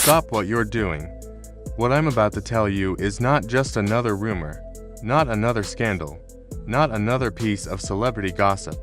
Stop what you're doing. What I'm about to tell you is not just another rumor, not another scandal, not another piece of celebrity gossip.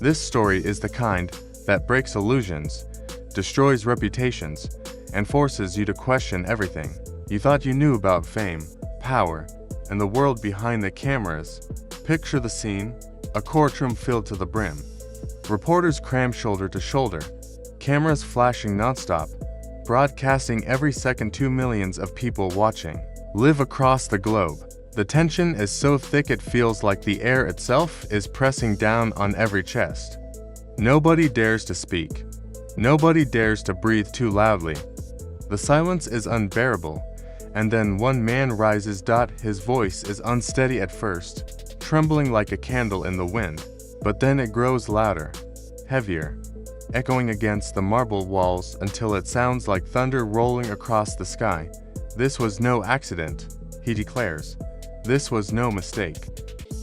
This story is the kind that breaks illusions, destroys reputations, and forces you to question everything you thought you knew about fame, power, and the world behind the cameras. Picture the scene: a courtroom filled to the brim. Reporters cram shoulder to shoulder, cameras flashing nonstop, broadcasting every second to millions of people watching live across the globe. The tension is so thick it feels like the air itself is pressing down on every chest. Nobody dares to speak. Nobody dares to breathe too loudly. The silence is unbearable, and then one man rises. His voice is unsteady at first, trembling like a candle in the wind, but then it grows louder, heavier, echoing against the marble walls until it sounds like thunder rolling across the sky. This was no accident, he declares. This was no mistake.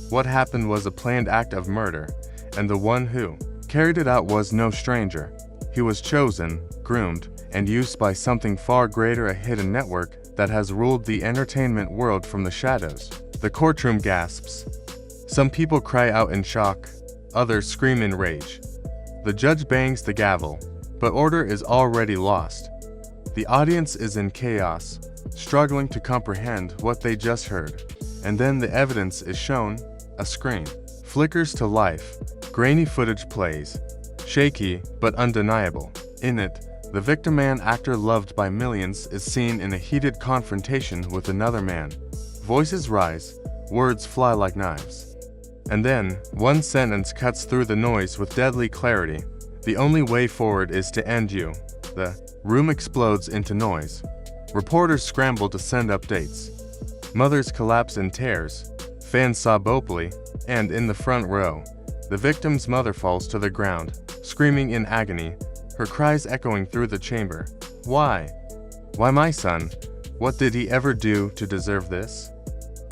What happened was a planned act of murder, and the one who carried it out was no stranger. He was chosen, groomed, and used by something far greater, a hidden network that has ruled the entertainment world from the shadows. The courtroom gasps. Some people cry out in shock, others scream in rage. The judge bangs the gavel, but order is already lost. The audience is in chaos, struggling to comprehend what they just heard. And then the evidence is shown. A screen flickers to life. Grainy footage plays, shaky but undeniable. In it, the victim, an actor loved by millions, is seen in a heated confrontation with another man. Voices rise, words fly like knives. And then, one sentence cuts through the noise with deadly clarity. The only way forward is to end you. The room explodes into noise. Reporters scramble to send updates. Mothers collapse in tears. Fans sob openly, and in the front row, the victim's mother falls to the ground, screaming in agony, her cries echoing through the chamber. Why? Why my son? What did he ever do to deserve this?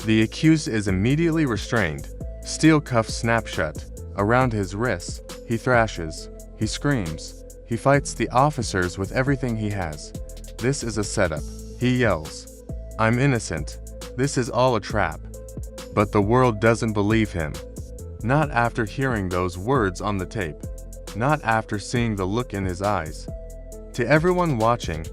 The accused is immediately restrained. Steel cuffs snap shut. Around his wrists, he thrashes. He screams. He fights the officers with everything he has. This is a setup, he yells. I'm innocent. This is all a trap. But the world doesn't believe him. Not after hearing those words on the tape. Not after seeing the look in his eyes. To everyone watching,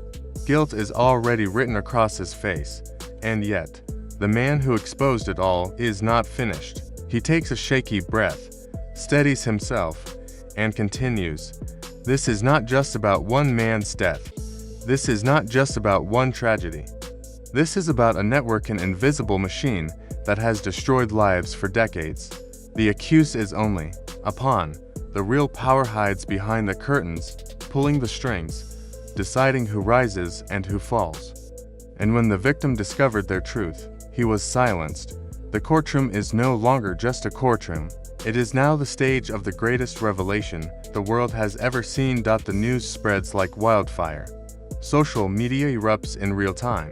guilt is already written across his face. And yet, the man who exposed it all is not finished. He takes a shaky breath, steadies himself, and continues. This is not just about one man's death. This is not just about one tragedy. This is about a network, an invisible machine that has destroyed lives for decades. The accused is only a pawn. The real power hides behind the curtains, pulling the strings, deciding who rises and who falls. And when the victim discovered their truth, he was silenced. The courtroom is no longer just a courtroom. It is now the stage of the greatest revelation the world has ever seen. The news spreads like wildfire. Social media erupts in real time.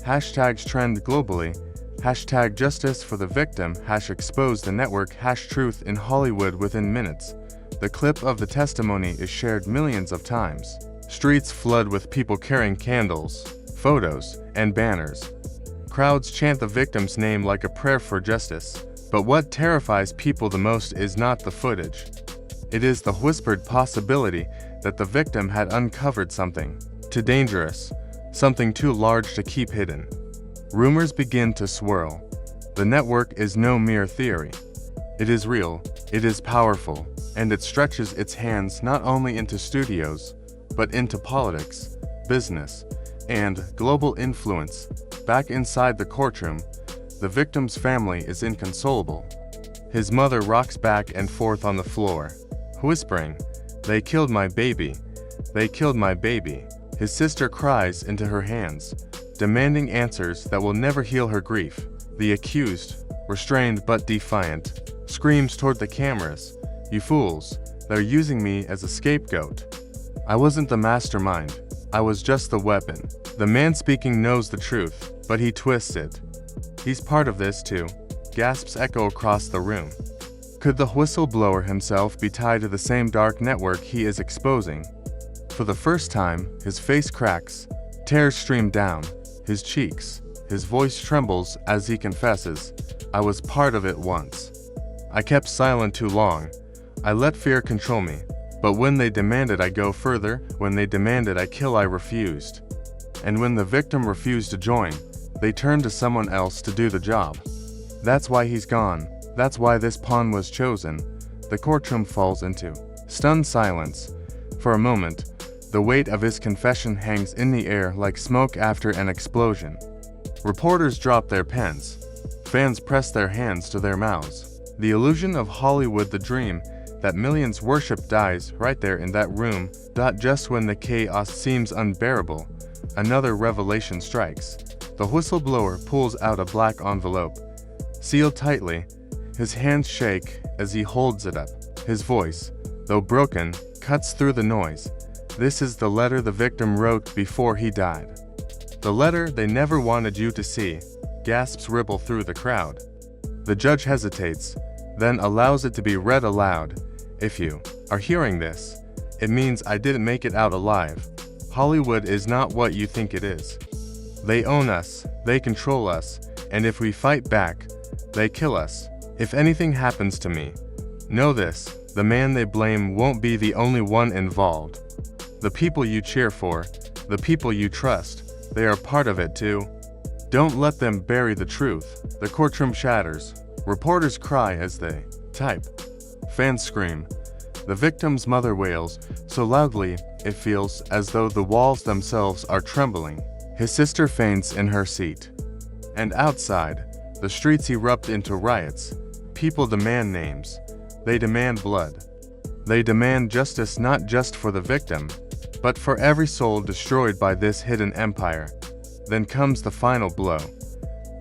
Hashtags trend globally. Hashtag justice for the victim. Expose the network. Truth in Hollywood. Within minutes, the clip of the testimony is shared millions of times. Streets flood with people carrying candles, photos, and banners. Crowds chant the victim's name like a prayer for justice. But what terrifies people the most is not the footage. It is the whispered possibility that the victim had uncovered something too dangerous, something too large to keep hidden. Rumors begin to swirl. The network is no mere theory. It is real, it is powerful, and it stretches its hands not only into studios, but into politics, business, and global influence. Back inside the courtroom, the victim's family is inconsolable. His mother rocks back and forth on the floor, whispering, "They killed my baby. They killed my baby." His sister cries into her hands, demanding answers that will never heal her grief. The accused, restrained but defiant, screams toward the cameras, "You fools, they're using me as a scapegoat. I wasn't the mastermind. I was just the weapon." The man speaking knows the truth, but he twists it. He's part of this too. Gasps echo across the room. Could the whistleblower himself be tied to the same dark network he is exposing? For the first time, his face cracks. Tears stream down his cheeks. His voice trembles as he confesses, "I was part of it once. I kept silent too long. I let fear control me. But when they demanded I go further, when they demanded I kill, I refused. And when the victim refused to join, they turned to someone else to do the job. That's why he's gone. That's why this pawn was chosen." The courtroom falls into stunned silence. For a moment, the weight of his confession hangs in the air like smoke after an explosion. Reporters drop their pens. Fans press their hands to their mouths. The illusion of Hollywood, the dream that millions worship, dies right there in that room. Just when the chaos seems unbearable, another revelation strikes. The whistleblower pulls out a black envelope, sealed tightly. His hands shake as he holds it up. His voice, though broken, cuts through the noise. "This is the letter the victim wrote before he died. The letter they never wanted you to see." Gasps ripple through the crowd. The judge hesitates, then allows it to be read aloud. "If you are hearing this, it means I didn't make it out alive. Hollywood is not what you think it is. They own us, they control us, and if we fight back, they kill us. If anything happens to me, know this, the man they blame won't be the only one involved. The people you cheer for, the people you trust, they are part of it too. Don't let them bury the truth." The courtroom shatters. Reporters cry as they type. Fans scream. The victim's mother wails, so loudly it feels as though the walls themselves are trembling. His sister faints in her seat. And outside, the streets erupt into riots. People demand names. They demand blood. They demand justice, not just for the victim, but for every soul destroyed by this hidden empire. Then comes the final blow.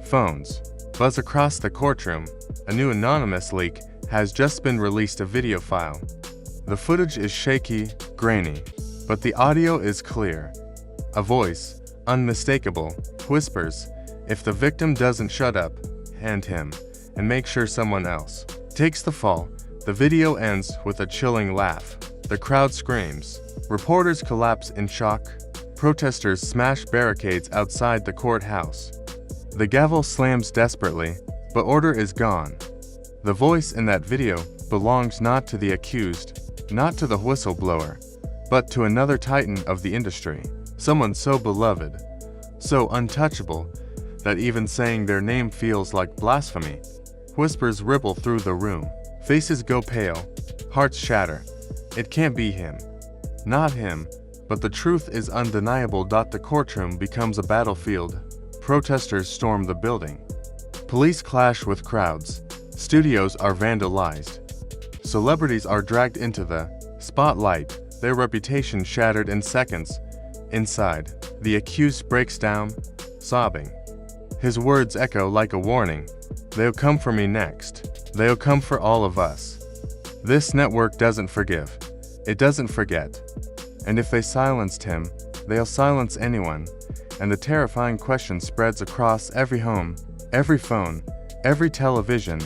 Phones buzz across the courtroom. A new anonymous leak has just been released, a video file. The footage is shaky, grainy, but the audio is clear. A voice, unmistakable, whispers, "If the victim doesn't shut up, hand him, and make sure someone else takes the fall." The video ends with a chilling laugh. The crowd screams. Reporters collapse in shock. Protesters smash barricades outside the courthouse. The gavel slams desperately, but order is gone. The voice in that video belongs not to the accused, not to the whistleblower, but to another titan of the industry. Someone so beloved, so untouchable, that even saying their name feels like blasphemy. Whispers ripple through the room. Faces go pale. Hearts shatter. It can't be him. Not him. But the truth is undeniable. The courtroom becomes a battlefield. Protesters storm the building. Police clash with crowds. Studios are vandalized. Celebrities are dragged into the spotlight, their reputation shattered in seconds. Inside, the accused breaks down, sobbing. His words echo like a warning. "They'll come for me next. They'll come for all of us." This network doesn't forgive. It doesn't forget. And if they silenced him, they'll silence anyone. And the terrifying question spreads across every home, every phone, every television.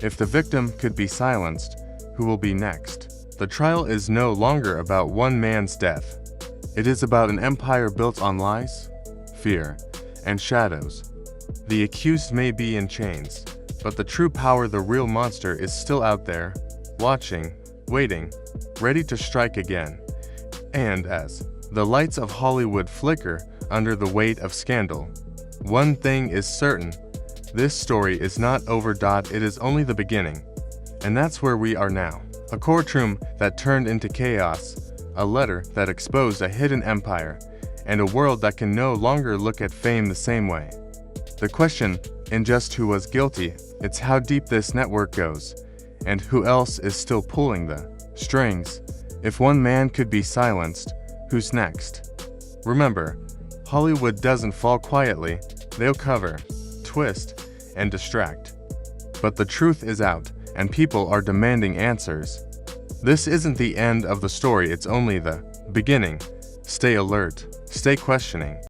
If the victim could be silenced, who will be next? The trial is no longer about one man's death. It is about an empire built on lies, fear, and shadows. The accused may be in chains, but the true power, the real monster, is still out there, watching, waiting, ready to strike again. And as the lights of Hollywood flicker under the weight of scandal, one thing is certain: this story is not over. It is only the beginning. And that's where we are now. A courtroom that turned into chaos, a letter that exposed a hidden empire, and a world that can no longer look at fame the same way. The question isn't just who was guilty, it's how deep this network goes, and who else is still pulling the strings. If one man could be silenced, who's next? Remember, Hollywood doesn't fall quietly. They'll cover, twist, and distract. But the truth is out, and people are demanding answers. This isn't the end of the story, it's only the beginning. Stay alert, stay questioning.